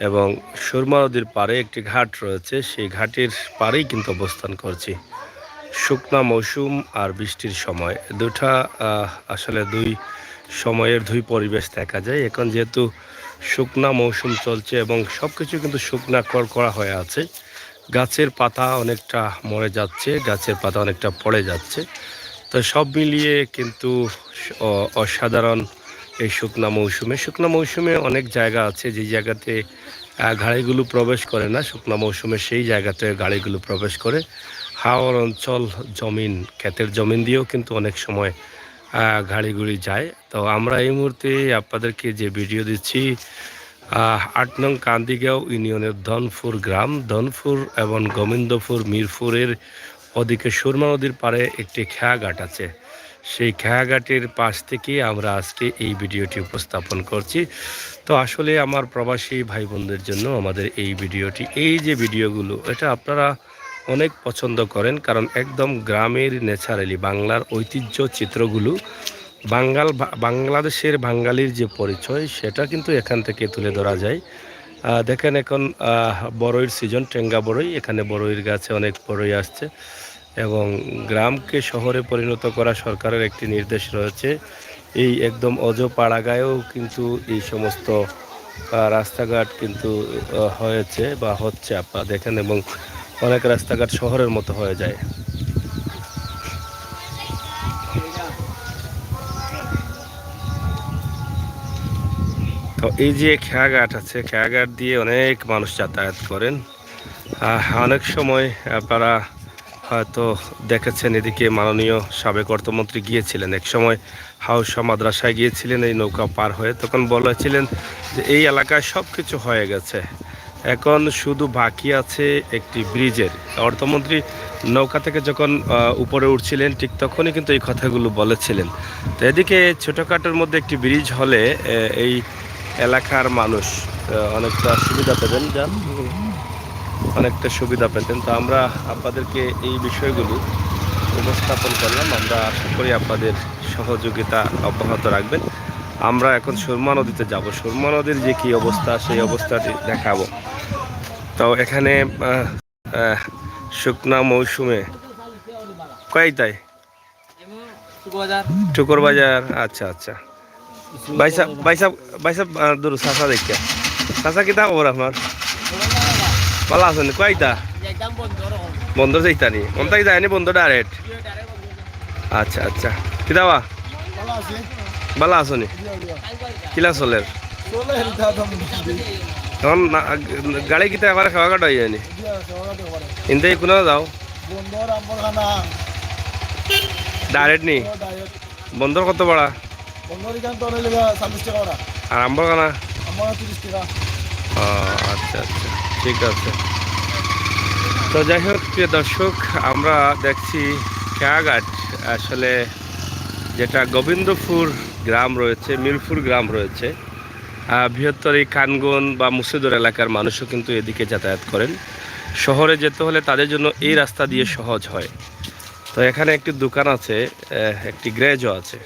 এবং সুরমা নদীর পাড়ে একটি ঘাট রয়েছে, সেই ঘাটের পাড়েই কিন্তু অবস্থান করছি। শুকনা মৌসুম আর বৃষ্টির সময় দুটা আসলে দুই সময়ের দুই পরিবেশ দেখা যায়। এখন যেহেতু শুকনা মৌসুম চলছে এবং সব কিছু কিন্তু শুকনা করা হয়ে আছে, গাছের পাতা অনেকটা মরে যাচ্ছে, গাছের পাতা অনেকটা পড়ে যাচ্ছে। তো সব মিলিয়ে কিন্তু অসাধারণ এই শুকনা মৌসুমে অনেক জায়গা আছে যে জায়গাতে গাড়িগুলো প্রবেশ করে না, শুকনা মৌসুমে সেই জায়গাতে গাড়িগুলো প্রবেশ করে। হাওর অঞ্চল জমিন, ক্ষেতের জমিন দিয়েও কিন্তু অনেক সময় গাড়িগুলি যায়। তো আমরা এই মুহূর্তে আপনাদেরকে যে ভিডিও দিচ্ছি ৮ নং কান্দিগাঁও ইউনিয়নের ধনপুর গ্রাম, ধনপুর এবং গোবিন্দপুর মিরপুরের ওদিকে সুরমা নদীর পাড়ে একটি খেয়াঘাট আছে। সেই খেয়াঘাটের পাশ থেকে আমরা আজকে এই ভিডিওটি উপস্থাপন করছি। তো আসলে আমার প্রবাসী ভাই বোনদের জন্য আমাদের এই ভিডিওটি, এই যে ভিডিওগুলো, এটা আপনারা অনেক পছন্দ করেন, কারণ একদম গ্রামের ন্যাচারালি বাংলার ঐতিহ্য চিত্রগুলো, বাংলাদেশের বাঙালির যে পরিচয় সেটা কিন্তু এখান থেকে তুলে ধরা যায়। দেখেন এখন বড়ইয়ের সিজন, টেঙ্গা বড়ই, এখানে বড়ইয়ের গাছে অনেক বড়ই আসছে এবং গ্রামকে শহরে পরিণত করা সরকারের একটি নির্দেশ রয়েছে। এই একদম অজপাড়াগাঁয়েও কিন্তু এই সমস্ত রাস্তাঘাট কিন্তু হয়েছে বা হচ্ছে, আপনারা দেখেন, এবং অনেক রাস্তাঘাট শহরের মতো হয়ে যায়। তো এই যে খেয়াঘাট আছে, খেয়াঘাট দিয়ে অনেক মানুষ যাতায়াত করেন। অনেক সময় আপনারা হয়তো দেখেছেন এদিকে মাননীয় সাবেক অর্থমন্ত্রী গিয়েছিলেন, এক সময় হাউসা মাদ্রাসায় গিয়েছিলেন এই নৌকা পার হয়ে, তখন বলেছিলেন যে এই এলাকায় সব কিছু হয়ে গেছে, এখন শুধু বাকি আছে একটি ব্রিজের। অর্থমন্ত্রী নৌকা থেকে যখন উপরে উঠছিলেন ঠিক তখনই কিন্তু এই কথাগুলো বলেছিলেন। তো এদিকে ছোটোখাটোর মধ্যে একটি ব্রিজ হলে এই এলাকার মানুষ অনেকটা সুবিধা পেতেন, অনেকটা সুবিধা পেতেন। তো আমরা আপনাদেরকে এই বিষয়গুলো উপস্থাপন করলাম, আমরা আশা করি আপনাদের সহযোগিতা অব্যাহত রাখবেন। আমরা এখন সুরমা নদীতে যাব, সুরমা নদীর যে কী অবস্থা সেই অবস্থাটি দেখাবো। তো এখানে শুকনা মৌসুমে কয়টায় টুকুর বাজার, আচ্ছা আচ্ছা। ভাইসাব ভাইসাব ভাইসাব দূর চাষা দেখে চাষা কিতা খবর আপনার? ভালো আছেন? কয়টা বন্ধ যাইতা নি? কোনটাই যায়নি বন্ধ ডাইরেক্ট? আচ্ছা আচ্ছা। কিতাবা ভালো আছো নি? কিলা চলের এখন গাড়ি কিতা এবার খাওয়া কাটা হয়ে যায়নি? ইনতে কোনো যাও ডাইরেক্ট নি? বন্দর কত বড়া? আর আম্বর কানা? আচ্ছা আচ্ছা, ঠিক আছে। তো যাই হোক প্রিয় দর্শক, আমরা দেখছি খেয়াঘাট, আসলে যেটা গোবিন্দপুর গ্রাম রয়েছে, মিরপুর গ্রাম রয়েছে, বৃহত্তর এই কানগন বা মুর্শিদপুর এলাকার মানুষও কিন্তু এদিকে যাতায়াত করেন। শহরে যেতে হলে তাদের জন্য এই রাস্তা দিয়ে সহজ হয়। তো এখানে একটি দোকান আছে, একটি গ্যারেজও আছে,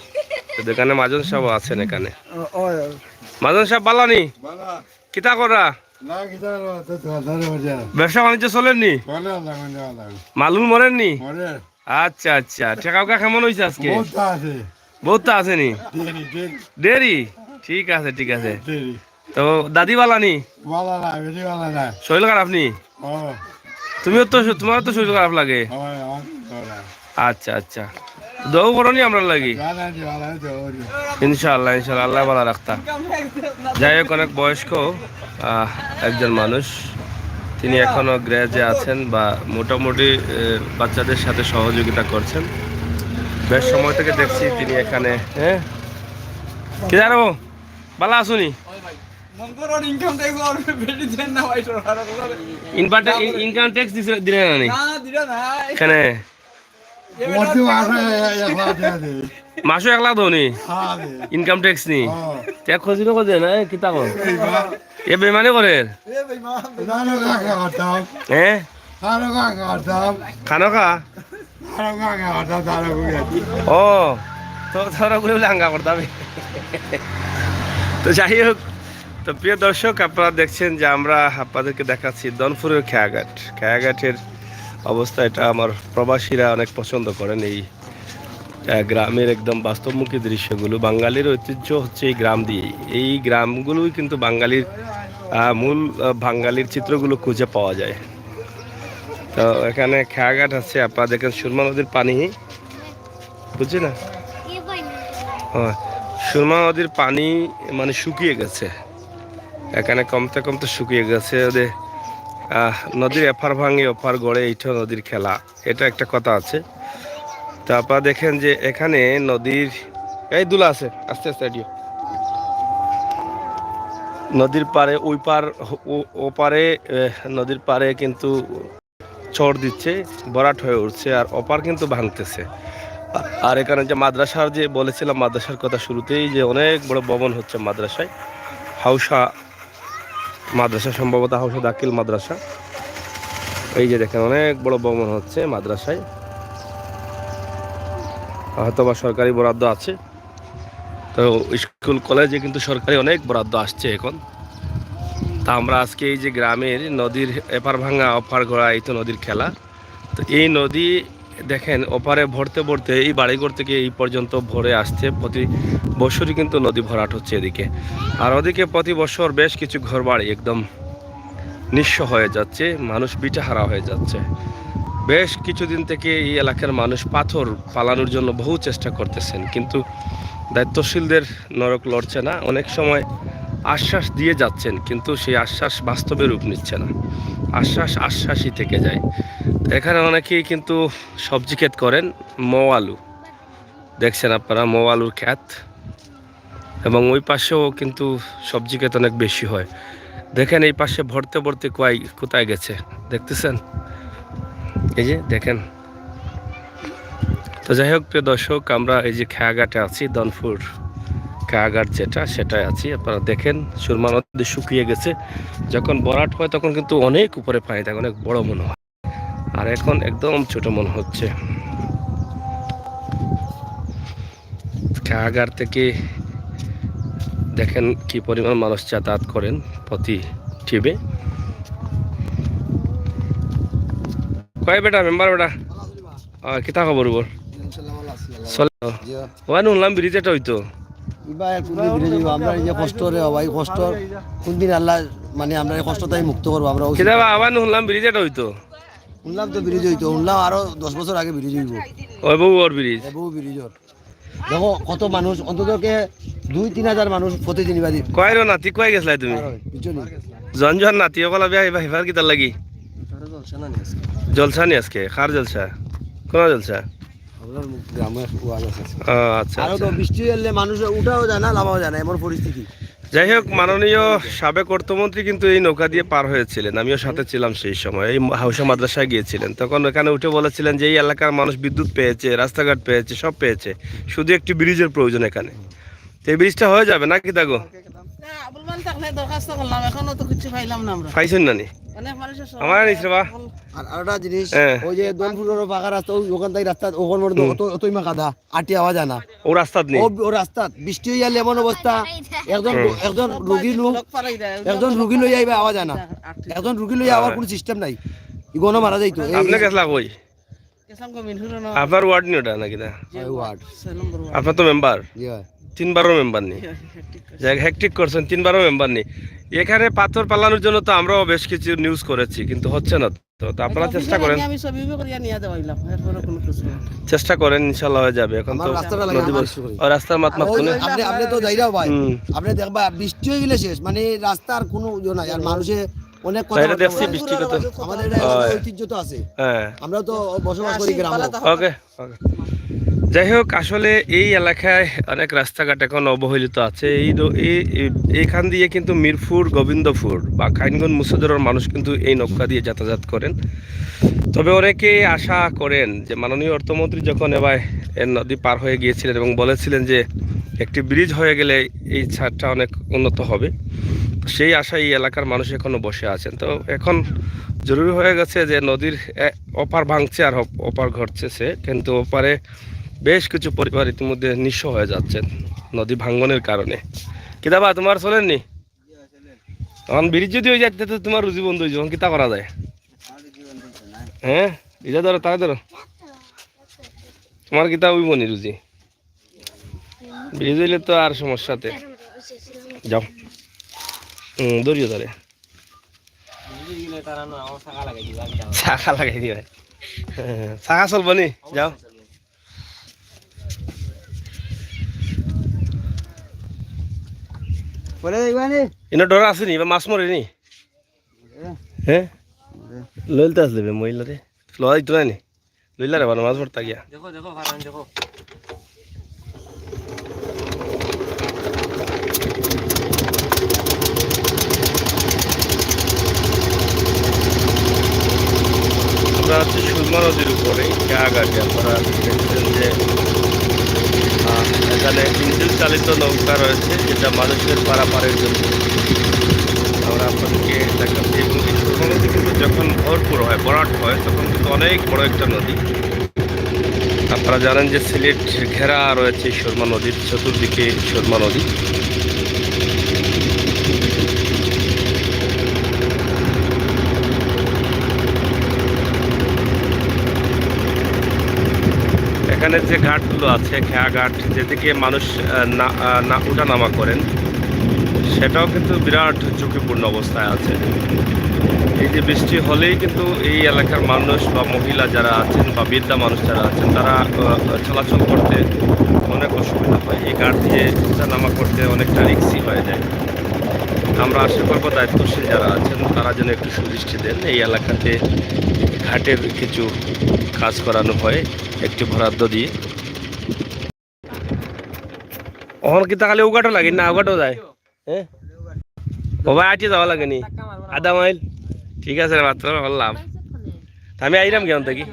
দোকানে মাজন সাহেব আছেন এখানে। মাজন সাহেব বালানি কিতা করা? ব্যবসা বাণিজ্য চলেননি? মালুল মরেননি? আচ্ছা আচ্ছা। ঠেকাউকা কেমন হয়েছে আজকে? বহুত আছে নি? দেরি? ঠিক আছে ঠিক আছে। তো দাদি বালানি? শরীর খারাপ নি? তুমিও তো, তোমারও তো শরীর খারাপ লাগে। আচ্ছা আচ্ছা। দৌ করনি আমরা লাগি? ইনশাআল্লাহ ইনশাআল্লাহ, আল্লাহ ভালো রাখতা। যাই হোক, অনেক বয়স্ক একজন মানুষ, তিনি এখনো গ্যারেজে আছেন বা মোটামুটি বাচ্চাদের সাথে সহযোগিতা করছেন। বেশ সময় থেকে দেখছি তিনি এখানে। হ্যাঁ কি জানো, ভালো আসুনি? ইনকাম ট্যাক্স দিলে না এখানে? মাসও 1 লাখ ধনি ইনকাম ট্যাক্স নি? ট্যাক্স খোঁজিল কোথায় না কিতা কর? এ বেমানি করে? হ্যাঁ খানো খা? ও তো ধরা করে হাঙ্গা করতাম। তো যাই হোক, তো প্রিয় দর্শক, আপনারা দেখছেন যে আমরা আপনাদেরকে দেখাচ্ছি দনপুরের খেয়াঘাট। খেয়াঘাটের অবস্থা এটা আমার প্রবাসীরা অনেক পছন্দ করেন। এই গ্রামের একদম বাস্তবমুখী দৃশ্যগুলো, বাঙালির ঐতিহ্য হচ্ছে এই গ্রাম দিয়েই। এই গ্রামগুলোই কিন্তু বাঙালির মূল বাঙালির চিত্রগুলো খুঁজে পাওয়া যায়। তো এখানে খেয়াঘাট আছে, আপনারা দেখেন সুরমা নদীর পানি, বুঝছি না, সুরমা নদীর পানি মানে শুকিয়ে গেছে, এখানে কমতে কমতে শুকিয়ে গেছে। ওদের নদীর এপার ভাঙে ওপার গড়ে, এইটা নদীর খেলা, এটা একটা কথা আছে। তো আপনারা দেখেন যে এখানে নদীর এই দুলা আছে, আস্তে আস্তে আডিও, নদীর পারে ওই পার ও পারে, নদীর পারে কিন্তু চড় দিচ্ছে, ভরাট হয়ে উঠছে, আর ওপার কিন্তু ভাঙতেছে। আর এখানে যে মাদ্রাসার যে বলেছিলাম, মাদ্রাসার কথা শুরুতেই, যে অনেক বড় ভবন হচ্ছে মাদ্রাসায়, হাউসা মাদ্রাসা, সম্ভবত হাউসা দাখিল মাদ্রাসা। এই যে দেখেন অনেক বড় ভবন হচ্ছে মাদ্রাসায়, হয়তো বা সরকারি বরাদ্দ আছে। তো স্কুল কলেজে কিন্তু সরকারি অনেক বরাদ্দ আসছে এখন। তা আমরা আজকে এই যে গ্রামের নদীর এপার ভাঙা ওপার গড়া, এই তো নদীর খেলা। তো এই নদী দেখেন ওপারে ভরতে ভরতে এই বাড়িঘর থেকে এই পর্যন্ত ভরে আসছে। প্রতি বছরই কিন্তু নদী ভরাট হচ্ছে এদিকে, আর ওদিকে প্রতি বছর বেশ কিছু ঘর বাড়ি একদম নিঃস্ব হয়ে যাচ্ছে, মানুষ বিটাহারা হয়ে যাচ্ছে। বেশ কিছুদিন থেকে এই এলাকার মানুষ পাথর পালানোর জন্য বহু চেষ্টা করতেছেন, কিন্তু দায়িত্বশীলদের নরক লড়ছে না। অনেক সময় আশ্বাস দিয়ে যাচ্ছেন, কিন্তু সেই আশ্বাস বাস্তবে রূপ নিচ্ছে না, আশ্বাসই থেকে যায়। এখানে অনেকেই কিন্তু সবজি ক্ষেত করেন, আলু দেখছেন আপনারা, আলুর ক্ষেত, এবং ওই পাশেও কিন্তু সবজি ক্ষেত অনেক বেশি হয়। দেখেন এই পাশে ভরতে ভরতে কোথায় গেছে দেখতেছেন, এই যে দেখেন। তো যাই হোক প্রিয় দর্শক, আমরা এই যে খেয়াঘাটে আছি, দনপুর খেয়াঘাট যেটা, সেটাই আছি। আপনারা দেখেন সুরমা নদী শুকিয়ে গেছে, যখন ভরাট হয় তখন কিন্তু অনেক উপরে পানি থাকে, অনেক বড় মনে হয়, আর এখন একদম ছোট মনে হচ্ছে। খেয়াঘাট থেকে দেখেন কি পরিমাণ মানুষ যাতায়াত করেন প্রতি টিপে। কয় বেটা মেম্বার বেটা কিতা খবর বল ওয়ান উনলাম ব্রিজ এটা হইতো আমরা এই যে কষ্ট রে ভাই, কষ্ট কোনদিন আল্লাহ মানে আমরা এই কষ্ট তাই মুক্ত করবো। আমরা কিতা আবার উনলাম ব্রিজ এটা হইতো, শুনলাম তো ব্রিজ হইতো, শুনলাম আরো 10 বছর আগে ব্রিজ হইব, ওই বউ ওর ব্রিজ, বউ ব্রিজর। দেখো কত মানুষ, অন্ততকে 2-3 হাজার মানুষ প্রতিদিন বাড়ি। কয় নাতি কয় গেছলাই তুমি? জন নাতি ওগুলা বিয়া হিবার কিতার লাগি জলসা নি আজকে? কার জলসা? কোন জলসা? আচ্ছা, বৃষ্টি এলে মানুষ উঠাও যায় না, নামাও যায় না, এমন পরিস্থিতি। যাই হোক, মাননীয় সাবেক অর্থমন্ত্রী কিন্তু এই নৌকা দিয়ে পার হয়েছিলেন, আমিও সাথে ছিলাম সেই সময়। এই হাউসা মাদ্রাসায় গিয়েছিলেন, তখন এখানে উঠে বলেছিলেন যে এই এলাকার মানুষ বিদ্যুৎ পেয়েছে, রাস্তাঘাট পেয়েছে, সব পেয়েছে, শুধু একটি ব্রিজের প্রয়োজন এখানে। তো এই ব্রিজটা হয়ে যাবে নাকি দাগো? পাইছেন না নি আমার নিচে বা আর আরেকটা জিনিস, ওই যে দনপুরের পাকা রাস্তা, ওখান থেকে রাস্তা ওখান মধ্যে অতই মা কাদা আটি আওয়া যায় না, ও রাস্তাত নেই, ও রাস্তাত বৃষ্টি হয়ে গেলে এমন অবস্থা, একজন রুগী লই আইবা আওয়া যায় না, একজন রুগী লই আওয়ার কোনো সিস্টেম নাই, ইগোনো মারা যাইতো। আপনি গেছলা কই? আপনার ওয়ার্ড নি ওটা নাকি? না ওয়ার্ড, আপনার তো মেম্বার, 3বারও মেম্বার নেই, হ্যাকটিক করছেন, 3বারও মেম্বার নেই। এখানে পাথর পালানোর জন্য তো আমরাও বেশ কিছু নিউজ করেছি, কিন্তু হচ্ছে না। তো আপনারা চেষ্টা করেন, চেষ্টা করেন, ইনশাল্লাহ হয়ে যাবে। এখন তো রাস্তার আপনি তো যাইরাও ভাই, আপনি দেখবা বৃষ্টি হয়ে গেলে শেষ, মানে রাস্তার কোনো ইয়ে নাই, আর মানুষে অনেক কথা দেখছি, বৃষ্টি কথা আমাদের ঐতিহ্য তো আছে, হ্যাঁ আমরা তো বসবাস করি গ্রামে। ওকে। যাই হোক, আসলে এই এলাকায় অনেক রাস্তাঘাট এখন অবহেলিত আছে। এইখান দিয়ে কিন্তু মিরপুর, গোবিন্দপুর বা খাইনগঞ্জ, মুসাদরের মানুষ কিন্তু এই নৌকা দিয়ে যাতায়াত করেন। তবে অনেকে আশা করেন যে মাননীয় অর্থমন্ত্রী যখন এবার নদী পার হয়ে গিয়েছিলেন এবং বলেছিলেন যে একটি ব্রিজ হয়ে গেলে এই ছাড়টা অনেক উন্নত হবে, সেই আশায় এই এলাকার মানুষ এখনো বসে আছেন। তো এখন জরুরি হয়ে গেছে যে নদীর ওপার ভাঙছে আর ওপার ঘটছে, কিন্তু ওপারে বেশ কিছু পরিবার ইতিমধ্যে নিঃস্ব হয়ে যাচ্ছেন নদী ভাঙ্গনের কারণে। কিতাবা তোমার চলেননি? এখন ব্রিজ যদি হয়ে যাচ্ছে তো তোমার রুজি বন্ধ হয়ে যাবে, কিতা করা যায়? হ্যাঁ, এটা ধরো, তাই ধরো, তোমার কিতা হইব নি রুজি? ব্রিজ হইলে তো আর সমস্যাতে যাও। দরিও ধরে শাখা লাগাই দিবে, শাখা চলবো নি, যাও। এনে ডরা আছে নি বা মাছ মরে নি? হ্যাঁ, লইলতে আসলে মহিলারে লড়াই তো নাই নি, লইলা রে মাছ ভরতা গিয়া। আমরা হচ্ছে সুরমা নদীর উপরে গাড়ি, আপনারা দেখছেন যে এখানে ইঞ্জিন চালিত নৌকা রয়েছে, যেটা মানুষের পারাপারের জন্য আমরা আপনাদেরকে দেখাচ্ছি। এবং এই সুরমা নদী কিন্তু যখন ভরপুর হয়, ভরাট হয়, তখন কিন্তু অনেক বড় একটা নদী। আপনারা জানেন যে সিলেট ঘেরা রয়েছে সুরমা নদীর, চতুর্দিকে সুরমা নদী। এখানে যে ঘাটগুলো আছে, খেয়া ঘাট, যেদিকে মানুষ উঠা নামা করেন, সেটাও কিন্তু বিরাট ঝুঁকিপূর্ণ অবস্থায় আছে। এই যে বৃষ্টি হলেই কিন্তু এই এলাকার মানুষ বা মহিলা যারা আছেন বা বৃদ্ধা মানুষ যারা আছেন, তারা চলাচল করতে অনেক অসুবিধা হয়। এই ঘাট দিয়ে উঠা নামা করতে অনেকটা রিস্কি হয়ে যায়। আমরা আশা করবো দায়িত্বশীল যারা আছেন তারা যেন একটু সুদৃষ্টি দেন, এই এলাকাতে ঘাটের কিছু কাজ করানো হয় একটু বরাদ্দ দিয়ে। ওখান কি তাহলে ওগাটো লাগে না, ওগাটো যায়? হ্যাঁ, ও ভাই আটি যাওয়া লাগেনি, আধা মাইল। ঠিক আছে মাত্র বললাম, আমি আইরাম কেমন থাকি।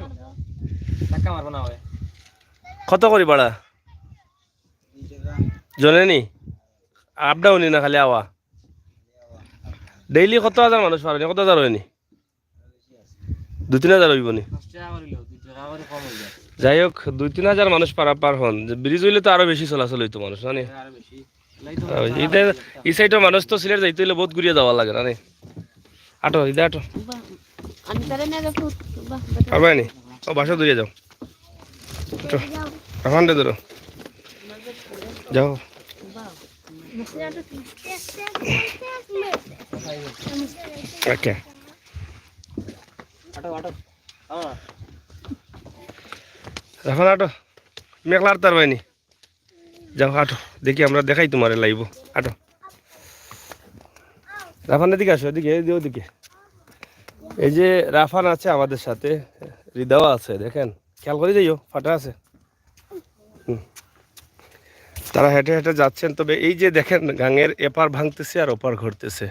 কত করি ভাড়া জনে নি? আপ ডাউনই না খালি আওয়া? ডেইলি কত হাজার মানুষ পারেনি? কত হাজার হয়নি? 2-3 হাজার হইব নি? যাই হোক, 2-3 হাজার মানুষ পারাপার হন। ব্রিজ হইলে তো আরো বেশি চলাচল হইতো মানুষ, জানি এই সাইডের মানুষ তো সিলেট যাইতে হইলে বহুত ঘুরিয়ে যাওয়া লাগে না। আটো ইদা আটো পারবে নি? ও বাসা দূরে যাও, রাফান দে ধরো, যাও। ওকে, রাফান আটো, মেঘলা আর তার বাইনি, যাও আটো, দেখি আমরা দেখাই তোমার লাইব। আটো রাফান, এদিকে আসো, এদিকে ওদিকে। এই যে রাফান আছে আমাদের সাথে, হৃদয় আছে, দেখেন খেয়াল করে যাইও, ফাটা আছে। তারা হেঁটে হেঁটে যাচ্ছেন। তবে এই যে দেখেন গাঙের এপার ভাঙতেছে আর ওপার ঘুরতেছে।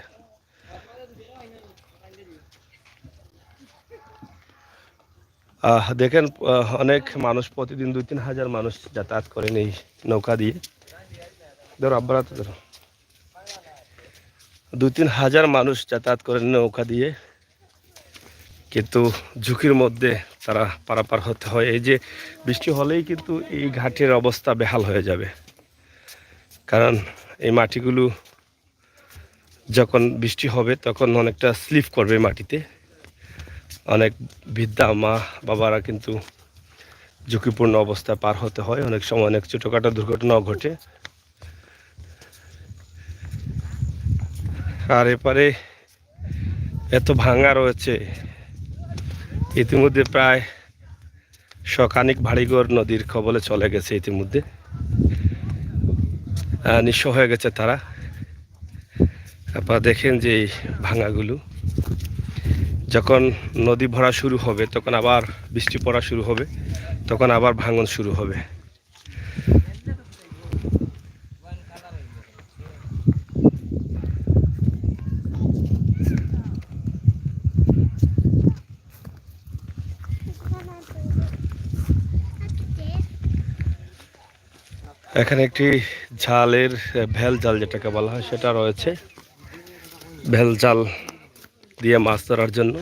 দেখেন অনেক মানুষ, প্রতিদিন 2-3 হাজার মানুষ যাতায়াত করেন এই নৌকা দিয়ে। ধরো আব্বারা তো ধরো, 2-3 হাজার মানুষ যাতায়াত করেন নৌকা দিয়ে, কিন্তু ঝুঁকির মধ্যে তারা পারাপার হতে হয়। এই যে বৃষ্টি হলেই কিন্তু এই ঘাটের অবস্থা বেহাল হয়ে যাবে, কারণ এই মাটিগুলো যখন বৃষ্টি হবে তখন অনেকটা স্লিপ করবে মাটিতে। অনেক বৃদ্ধা মা বাবারা কিন্তু ঝুঁকিপূর্ণ অবস্থায় পার হতে হয়, অনেক সময় অনেক ছোটোখাটো দুর্ঘটনাও ঘটে। আর এপারে এত ভাঙা রয়েছে, ইতিমধ্যে প্রায় শখানিক বাড়িঘর নদীর কবলে চলে গেছে, ইতিমধ্যে নিঃস্ব হয়ে গেছে তারা। আপনারা দেখেন যে এই ভাঙাগুলো, যখন নদী ভরা শুরু হবে তখন আবার বৃষ্টি পড়া শুরু হবে, তখন আবার ভাঙন শুরু হবে। এখানে একটি জালের ভেল জাল যেটাকে বলা হয় সেটা রয়েছে, ভেল জাল দিয়ে মাছ ধরার জন্য।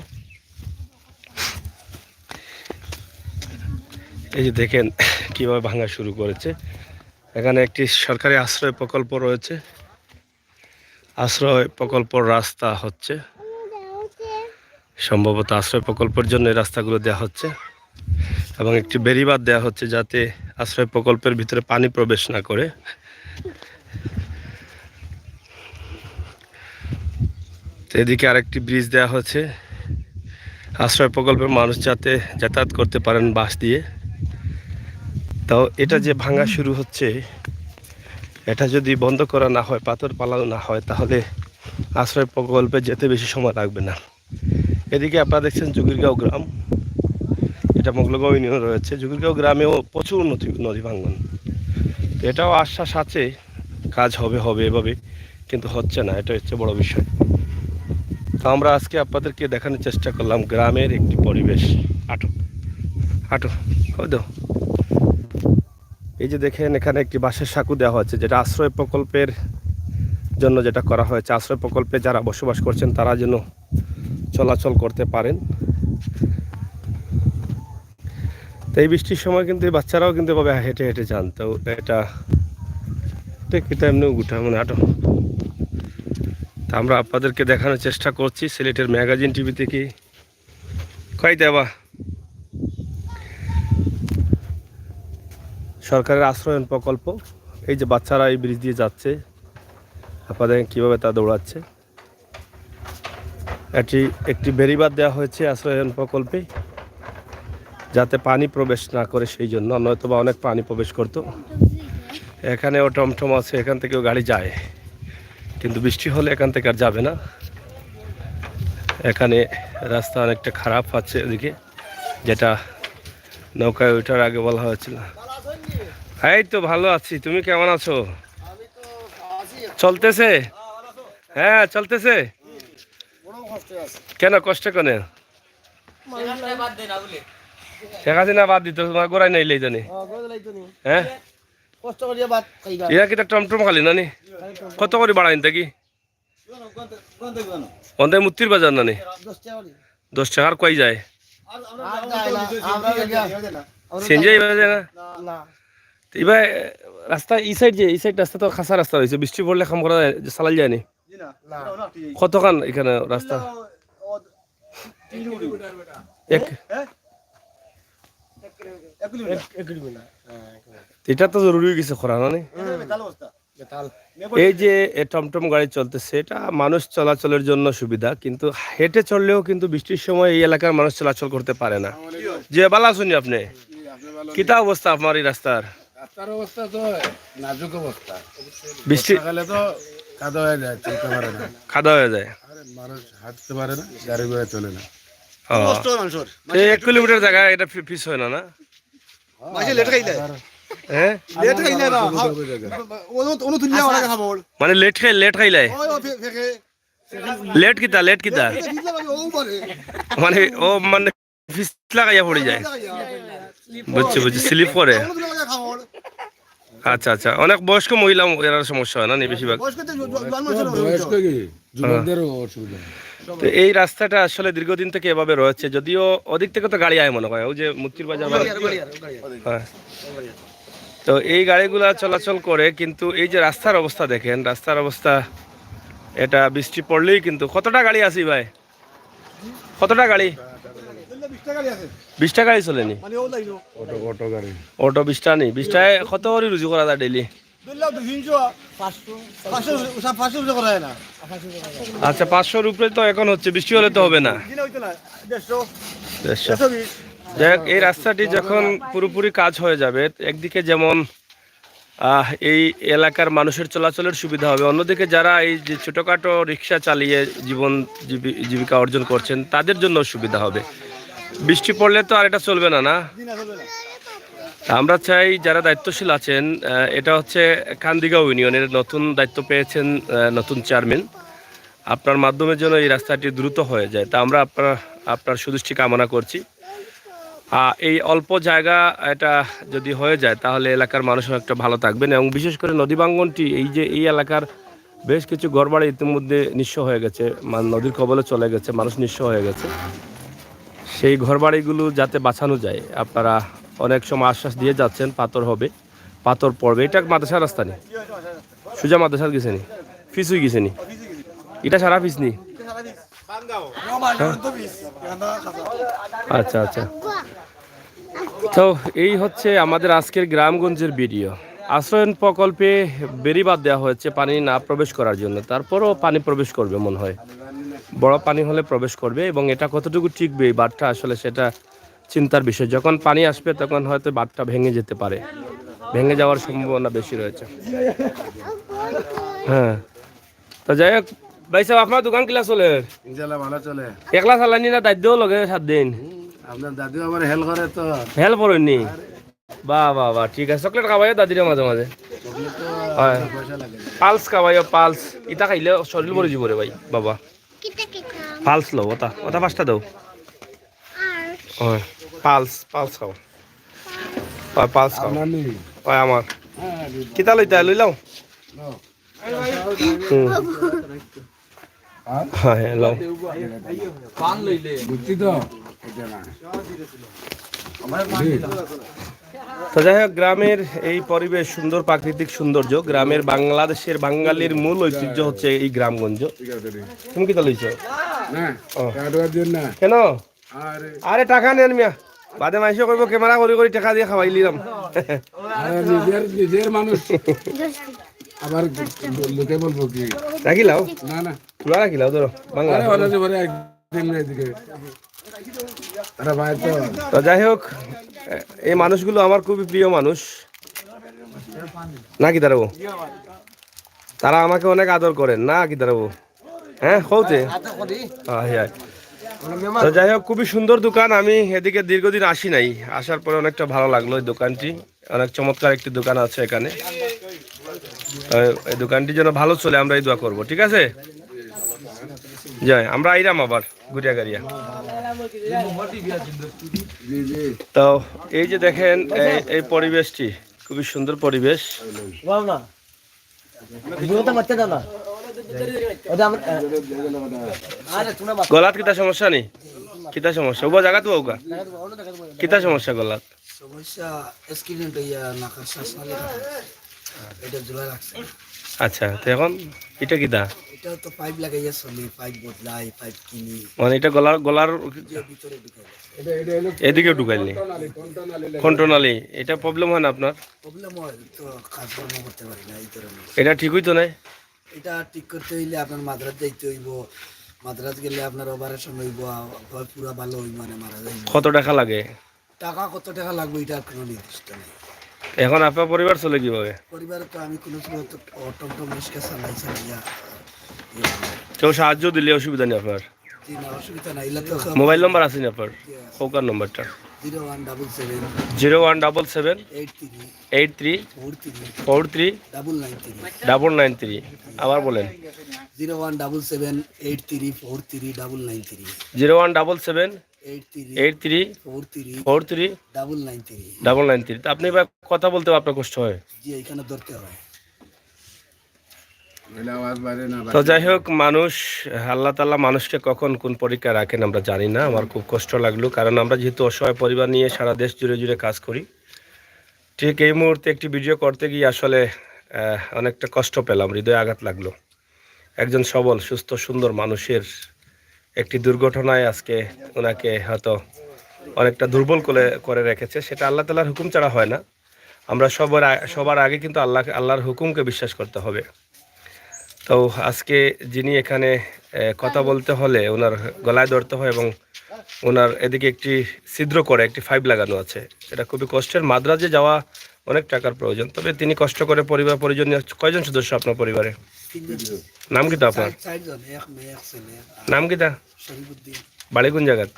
এই যে দেখেন কিভাবে ভাঙা শুরু করেছে। এখানে একটি সরকারি আশ্রয় প্রকল্প রয়েছে, আশ্রয় প্রকল্পর রাস্তা হচ্ছে, সম্ভবত আশ্রয় প্রকল্পের জন্য এই রাস্তাগুলো দেওয়া হচ্ছে এবং একটি বেড়িবাঁধ দেওয়া হচ্ছে যাতে আশ্রয় প্রকল্পের ভিতরে পানি প্রবেশ না করে। এদিকে আরেকটি ব্রিজ দেওয়া হচ্ছে আশ্রয় প্রকল্পের মানুষ যাতে যাতায়াত করতে পারেন বাস দিয়ে। তাও এটা যে ভাঙা শুরু হচ্ছে, এটা যদি বন্ধ করা না হয়, পাথর পালানো না হয়, তাহলে আশ্রয় প্রকল্পে যেতে বেশি সময় লাগবে না। এদিকে আপনারা দেখছেন জুগিরগাঁও গ্রাম, এটা মোগলগাঁও ইউনিয়ন রয়েছে। জুগিরগাঁও গ্রামেও প্রচুর নদী ভাঙন। এটাও আশ্বাস আছে কাজ হবে এভাবে, কিন্তু হচ্ছে না, এটা হচ্ছে বড় বিষয়। তো আমরা আজকে আপনাদেরকে দেখানোর চেষ্টা করলাম গ্রামের একটি পরিবেশ। হাঁটো দাও। এই যে দেখেন এখানে একটি বাঁশের সাঁকো দেওয়া হচ্ছে, যেটা আশ্রয় প্রকল্পের জন্য যেটা করা হয়েছে। আশ্রয় প্রকল্পে যারা বসবাস করছেন তারা যেন চলাচল করতে পারেন। তো এই বৃষ্টির সময় কিন্তু এই বাচ্চারাও কিন্তু এভাবে হেঁটে হেঁটে যান। তো এটা এমনি উঠা মানে হাঁটো। তা আমরা আপনাদেরকে দেখানোর চেষ্টা করছি সিলেটের ম্যাগাজিন টিভি থেকে। কই দেবা সরকারের আশ্রয়ন প্রকল্প। এই যে বাচ্চারা এই ব্রিজ দিয়ে যাচ্ছে, আপনাদের কীভাবে তা দৌড়াচ্ছে। একটি বেড়িবাঁধ দেওয়া হয়েছে আশ্রয়ন প্রকল্পে যাতে পানি প্রবেশ না করে, সেই জন্য, নয়তো বা অনেক পানি প্রবেশ করতো। এখানেও টমটম আছে, এখান থেকেও গাড়ি যায়, কিন্তু বৃষ্টি হলে এখান থেকে আর যাবে না। এখানে রাস্তা অনেকটা খারাপ আছে এদিকে, যেটা নৌকায় ওঠার আগে বলা হয়েছিল। এই তো ভালো আছি, তুমি কেমন আছো? চলতেছে? হ্যাঁ চলতেছে। কেন কষ্ট কেন? শেখ হাসিনা বাদ দিত, তোমার গোড়াই নাই লাই জানি। হ্যাঁ ইয়া কি টমটম খালি নানি? কত করে বাড়াইন থাকি? অন্ধায় মুক্তির বাজার নানি 10 টাকার কই যায়? সেঞ্জাই বাজে না? এবার রাস্তা এই সাইড রাস্তা তো খাসা রাস্তা হয়েছে, বৃষ্টি পড়লে কাম করা যায়, চালাই যায়নি। কতখান এখানে রাস্তা? এটা তো জরুরি কিছু করা না। এই যে টমটম গাড়ি চলতেছে, এটা মানুষ চলাচলের জন্য সুবিধা, কিন্তু হেঁটে চললেও কিন্তু বৃষ্টির সময় এই এলাকার মানুষ চলাচল করতে পারে না। যে বালা শুনি আপনি কিতা অবস্থা আপনার এই রাস্তার? রাস্তার অবস্থা তো নাজুক অবস্থা, বৃষ্টি সকালে তো কাদা হয়ে যায়, চলতে পারে না, খাদা হয়ে যায়, মানুষ হাঁটতে পারে না, গাড়ি ঘোড়া চলে না। 1 কিলোমিটার জায়গা এটা ফিস হয় না না? হ্যাঁ মানে লেট খাইলে লেট কিতা মানে ও মানে ফিস লাগাইয়া পড়ে যায়। বুঝছি স্লিপ করে। আচ্ছা আচ্ছা, অনেক বয়স্ক মহিলা এর সমস্যা হয় না বেশিরভাগ? তো এই রাস্তাটা আসলে দীর্ঘদিন থেকে এভাবে রয়েছে, যদিও ওদিক থেকে তো গাড়ি আয় মনে হয়, ওই যে মুক্তির বাজার। হ্যাঁ, তো এই গাড়িগুলা চলাচল করে, কিন্তু এই যে রাস্তার অবস্থা দেখেন, রাস্তার অবস্থা এটা বৃষ্টি পড়লেই কিন্তু কতটা গাড়ি আছে ভাই? কতটা গাড়ি? 20টা গাড়ি চলেনি? অটো 20টা নেই? 20টায় কত করে রুজু করা যায় ডেইলি? আচ্ছা 500-র উপরে তো এখন হচ্ছে, বৃষ্টি হলে তো হবে না। যাই হোক, এই রাস্তাটি যখন পুরোপুরি কাজ হয়ে যাবে, একদিকে যেমন এই এলাকার মানুষের চলাচলের সুবিধা হবে, অন্যদিকে যারা এই যে ছোটোখাটো রিক্সা চালিয়ে জীবিকা অর্জন করছেন তাদের জন্য সুবিধা হবে। বৃষ্টি পড়লে তো আর এটা চলবে না। আমরা চাই যারা দায়িত্বশীল আছেন, এটা হচ্ছে কান্দিগাঁও ইউনিয়নের নতুন দায়িত্ব পেয়েছেন নতুন চেয়ারম্যান, আপনার মাধ্যমে যেন এই রাস্তাটি দ্রুত হয়ে যায়, তা আমরা আপনার সুদৃষ্টি কামনা করছি। এই অল্প জায়গা এটা যদি হয়ে যায় তাহলে এলাকার মানুষও একটা ভালো থাকবেন, এবং বিশেষ করে নদী ভাঙ্গনটি এই এলাকার বেশ কিছু ঘরবাড়ি ইতিমধ্যে নিঃস্ব হয়ে গেছে, নদীর কবলে চলে গেছে, মানুষ নিঃস্ব হয়ে গেছে। সেই ঘরবাড়িগুলো যাতে বাঁচানো যায়, আপনারা অনেক সময় আশ্বাস দিয়ে যাচ্ছেন পাথর হবে, পাথর পড়বে। এটা মাদ্রাসার রাস্তা নেই, সোজা মাদ্রাসার গেছে নি, ফিস হয়ে গেছে নি? এটা সারা পিস নি? আচ্ছা আচ্ছা। তো এই হচ্ছে আমাদের আজকের গ্রামগঞ্জের ভিডিও। আশ্রয়ন প্রকল্পে বেড়িবাঁধ দেওয়া হয়েছে পানি না প্রবেশ করার জন্য, তারপরও পানি প্রবেশ করবে মনে হয়, বড় পানি হলে প্রবেশ করবে। এবং এটা কতটুকু টিকবে এই বাঁধটা আসলে সেটা চিন্তার বিষয়। যখন পানি আসবে তখন হয়তো বাঁধটা ভেঙে যেতে পারে, ভেঙে যাওয়ার সম্ভাবনা বেশি রয়েছে। হ্যাঁ, তো যাই হোক ভাই সাহেব, আপনার দোকান কিলা চলে? ইনশাআল্লাহ ভালো চলে। একলা চালানি না দায়িত্বও লগে 7 দিন? আপনার দাদিও আমার হেল্প করে তো। হেল্প করেননি? বাহ বাহ বাহ, ঠিক আছে। চকলেট খাবাইও দাদিরে মাঝে মাঝে? হয়, পালস খাবাইও, পালস। ইটা খাইলে শরীর ভরে যাব রে ভাই বাবা। পালস লো, ওটা ওটা 5টা দাও। হয়, পালস পালস খাও। হয়, পালস খাও। হয় আমার কিতা লইতা লই লাও। হ্যাঁ লাও। তো যাই হোক, গ্রামের এই পরিবেশ, সুন্দর প্রাকৃতিক সৌন্দর্য, গ্রামের বাংলাদেশের বাঙালির মূল ঐতিহ্য হচ্ছে এই গ্রামগঞ্জ। তুমি কি লইছ? কেন? আরে টাকা নেন মিয়া, বাদে মাইসে কইব ক্যামেরা করি করি টাকা দিয়ে খাওয়াই লিলাম। নিজের মানুষ আবার লোকে বলবো কি রাখিলাও? না না, তুলা রাখিলাও ধরো বাংলা। তো যাই হোক, এই মানুষগুলো আমার খুবই প্রিয় মানুষ, না কি দাঁড়াবো? তারা আমাকে অনেক আদর করেন, না কি দাঁড়াবো? হ্যাঁ হতে। তো যাই হোক, খুবই সুন্দর দোকান। আমি এদিকে দীর্ঘদিন আসি নাই, আসার পরে অনেকটা ভালো লাগলো। এই দোকানটি অনেক চমৎকার একটি দোকান আছে এখানে। এই দোকানটি যেন ভালো চলে, আমরা এই দোয়া করবো। ঠিক আছে, যাই আমরা আইরাম আবার ঘুরিয়া গাড়িয়া। তো এই যে দেখেন এই পরিবেশটি, খুবই সুন্দর পরিবেশ। গলাত কিতা সমস্যা নেই? কিতা সমস্যা ওবা জায়গা তো ওগা কিতা সমস্যা গলাত? সমস্যা অ্যাক্সিডেন্ট হইয়া নাকা শ্বাস নালি এটা ঝুলা রাখছে। আচ্ছা, তো এখন এটা কিতা? এটা তো পাইপ লাগাইয়া চলি, পাইপ বদলাই, পাইপ কিনি। মানে এটা গলার গলার ভিতরে ঢুকাই এদিকেও ঢুকাইনি কন্ট্রোনালি। এটা প্রবলেম হয় না আপনার? প্রবলেম হয় তো, কাজকর্ম করতে পারি না এই ধরনের। এটা ঠিক হইতো না? এটা ঠিক করতে হইলে আপনার মাদ্রাজ যাইতে হইব, মাদ্রাজ গেলে আপনার অপারেশন হইব, পুরা ভালো হইব, মানে মারা যাইব। কত টাকা লাগে? টাকা কত টাকা লাগবে এটা কোনো নির্দিষ্ট নেই। এখন আপনার পরিবার চলে কিভাবে? পরিবারে তো আমি কোনো সময় টমটম রিক্সা চালাই চালাইয়া। কেউ সাহায্য দিলে অসুবিধা নেই আপনার? জি না, অসুবিধা নাই। এলা তো মোবাইল নম্বর আছে না আপনার? কোকার নম্বরটা 0177 0177 83 43 993। আবার বলেন। 0177 83 43 993 0177 83 43 993। 993। আপনি এবার কথা বলতে আপনার কষ্ট হয়? জি, এখানে ধরতে হয়। তো যাই হোক, মানুষ, আল্লাহ তাআলা মানুষকে কখন কোন পরীক্ষা রাখেন আমরা জানি না। আমার খুব কষ্ট লাগলো, কারণ আমরা যেহেতু অসহায় পরিবার নিয়ে সারা দেশ জুড়ে জুড়ে কাজ করি, ঠিক এই মুহূর্তে একটি ভিডিও করতে গিয়ে আসলে অনেকটা কষ্ট পেলাম, হৃদয়ে আঘাত লাগলো। একজন সবল সুস্থ সুন্দর মানুষের একটি দুর্ঘটনায় আজকে ওনাকে হয়তো অনেকটা দুর্বল করে রেখেছে। সেটা আল্লাহ তাআলার হুকুম ছাড়া হয় না। আমরা সবার আগে কিন্তু আল্লাহর হুকুমকে বিশ্বাস করতে হবে। তো আজকে যিনি এখানে কথা বলতে হলে ওনার গলায় ধরতে হয়, এবং ওনার এদিকে একটি ছিদ্র করে একটি পাইপ লাগানো আছে। এটা খুবই কষ্টের। মাদ্রাজে যাওয়া অনেক টাকার প্রয়োজন, তবে তিনি কষ্ট করে পরিবার পরিজন নিয়ে। কয়জন সদস্য আপনার পরিবারে? নাম কিতা আপনার? নাম কিতা? বাড়ি কোন জায়গাত?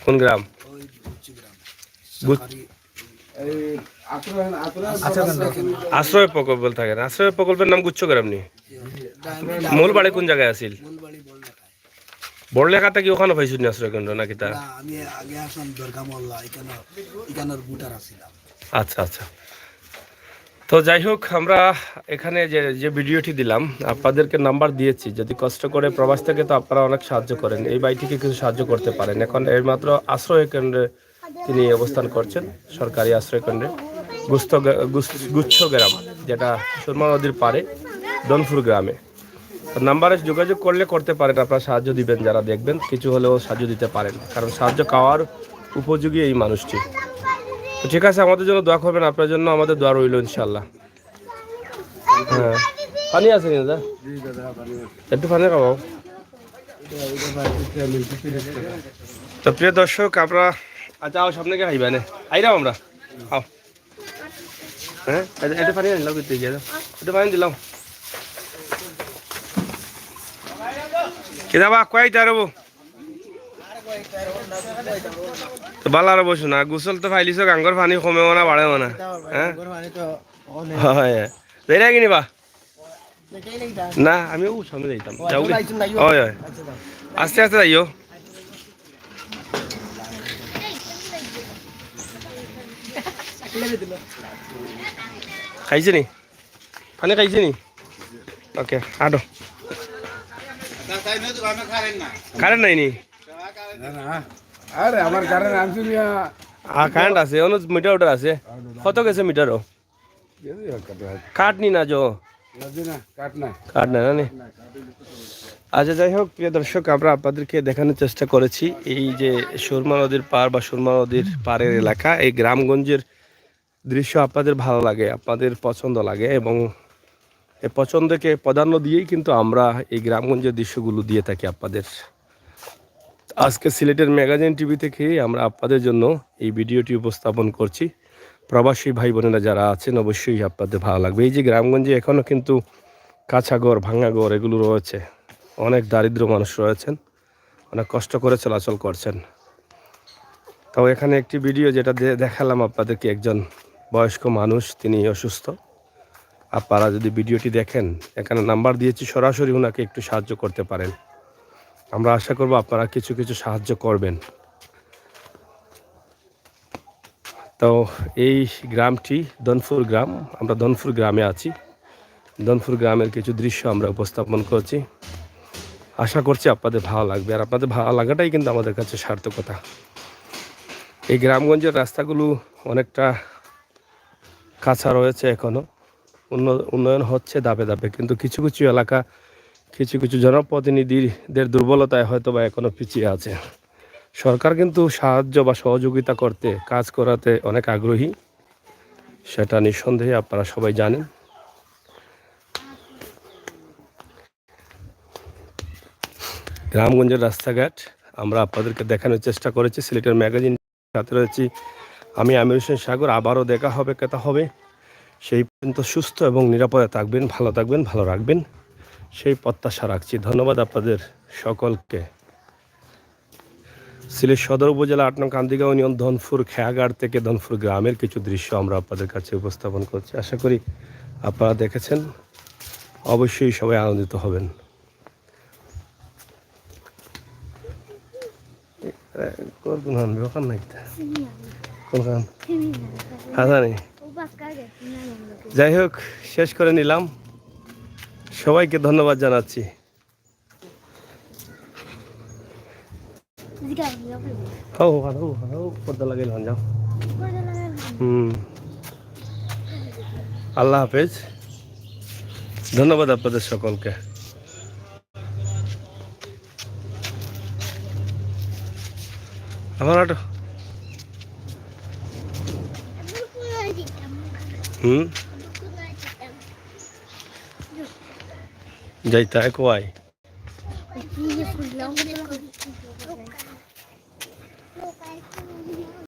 কোন গ্রাম? আশ্রয় প্রকল্প থাকে না? আশ্রয় প্রকল্পের নাম গুচ্ছ গ্রাম নি? মূল বাড়ি কোন জায়গায় আছিল? বড়লেখাটা কি ওখানে পাইছো নি আশ্রয় কেন্দ্র নাকি? তা আচ্ছা আচ্ছা। তো যাই হোক, আমরা এখানে যে ভিডিওটি দিলাম আপনাদেরকে নাম্বার দিয়েছি। যদি কষ্ট করে প্রবাস থেকে, তো আপনারা অনেক সাহায্য করেন, এই বাড়িটিকে কিছু সাহায্য করতে পারেন। এখন এর মাত্র আশ্রয় কেন্দ্রে তিনি অবস্থান করছেন, সরকারি আশ্রয় কেন্দ্রে গুচ্ছ গ্রাম, যেটা সুরমা নদীর পাড়ে দনপুর গ্রামে। নাম্বারে যোগাযোগ করলে করতে পারেন, আপনারা সাহায্য দিবেন, যারা দেখবেন কিছু হলেও সাহায্য দিতে পারেন, কারণ সাহায্য পাওয়ার উপযোগী এই মানুষটি। তো ঠিক আছে, আমাদের জন্য দোয়া করবেন, আপনার জন্য আমাদের দোয়া রইল ইনশাল্লাহ। হ্যাঁ, পানি আছে কি দাদা? একটু পানি খাবো। তো প্রিয় দর্শক, আমরা আচ্ছা আও সামনে কে খাইবা নে আইরাম আমরা আও। হ্যাঁ, একটু পানি আনলাম, করতে গিয়ে একটু পানি দিলাম। কেদাবা কয় তারবো তো বালা আর বসো না, গোসল তো ফাইলিছ, গাঙ্গর পানি কমেও না বাড়েও না। হ্যাঁ হয় যাই না কিনিবা না, আমি ও সামনে যাইতাম, যাও হয় হয়, আস্তে আস্তে যাইও। খাইছে নি পানি, খাইছে নি? ওকে আটো। কারেন্ট নাই নি? আরে আমার কারেন্ট আনছি মিয়া। কারেন্ট আছে, মিটার ওটার আছে। কত গেছে মিটারও? কাট নি না যো কাট না না। আচ্ছা যাই হোক, প্রিয় দর্শক, আমরা আপনাদেরকে দেখানোর চেষ্টা করেছি এই যে সুরমা নদীর পাড় বা সুরমা নদীর পাড়ের এলাকা, এই গ্রামগঞ্জের দৃশ্য আপনাদের ভালো লাগে, আপনাদের পছন্দ লাগে, এবং এই পছন্দকে প্রাধান্য দিয়েই কিন্তু আমরা এই গ্রামগঞ্জের দৃশ্যগুলো দিয়ে থাকি আপনাদের। আজকে সিলেটের ম্যাগাজিন টিভি থেকে আমরা আপনাদের জন্য এই ভিডিওটি উপস্থাপন করছি। প্রবাসী ভাই বোনেরা যারা আছেন, অবশ্যই আপনাদের ভালো লাগবে। এই যে গ্রামগঞ্জে এখনও কিন্তু কাঁচা ঘর, ভাঙা ঘর এগুলো রয়েছে, অনেক দারিদ্র মানুষ রয়েছেন, অনেক কষ্ট করে চলাচল করছেন। তো এখানে একটি ভিডিও যেটা দেখালাম আপনাদেরকে, একজন বয়স্ক মানুষ, তিনি অসুস্থ। আপনারা যদি ভিডিওটি দেখেন, এখানে নাম্বার দিয়েছি, সরাসরি ওনাকে একটু সাহায্য করতে পারেন। আমরা আশা করব আপনারা কিছু কিছু সাহায্য করবেন। তো এই গ্রামটি দনপুর গ্রাম, আমরা দনপুর গ্রামে আছি। দনপুর গ্রামের কিছু দৃশ্য আমরা উপস্থাপন করছি, আশা করছি আপনাদের ভালো লাগবে। আর আপনাদের ভালো লাগাটাই কিন্তু আমাদের কাছে সার্থকতা। এই গ্রামগঞ্জের রাস্তাগুলো অনেকটা কাঁচা রয়েছে, এখনও উন্নয়ন হচ্ছে ধাপে ধাপে, কিন্তু কিছু কিছু এলাকা, কিছু কিছু জনপ্রতিনিধিদের দুর্বলতায় হয়তো বা এখনও পিছিয়ে আছে। সরকার কিন্তু সাহায্য বা সহযোগিতা করতে, কাজ করাতে অনেক আগ্রহী, সেটা নিঃসন্দেহে আপনারা সবাই জানেন। গ্রামগঞ্জের রাস্তাঘাট আমরা আপনাদেরকে দেখানোর চেষ্টা করেছি। সিলেটের ম্যাগাজিন সাথে রয়েছি আমি আমির হোসেন সাগর। আবারও দেখা হবে, কথা হবে। সেই পর্যন্ত সুস্থ এবং নিরাপদে থাকবেন, ভালো থাকবেন, ভালো রাখবেন, সেই প্রত্যাশা রাখছি। ধন্যবাদ আপনাদের সকলকে। সিলেট সদর উপজেলা ৮ নং কান্দিগাঁও ইউনিয়ন ধনপুর খেয়াঘাট থেকে ধনপুর গ্রামের কিছু দৃশ্য আমরা আপনাদের কাছে উপস্থাপন করছি। আশা করি আপনারা দেখেছেন, অবশ্যই সবাই আনন্দিত হবেন। যাই হোক, শেষ করে নিলাম। সবাইকে ধন্যবাদ জানাচ্ছি। আল্লাহ হাফেজ, ধন্যবাদ আপনাদের সকলকে। আমার যাইতা কোয়াই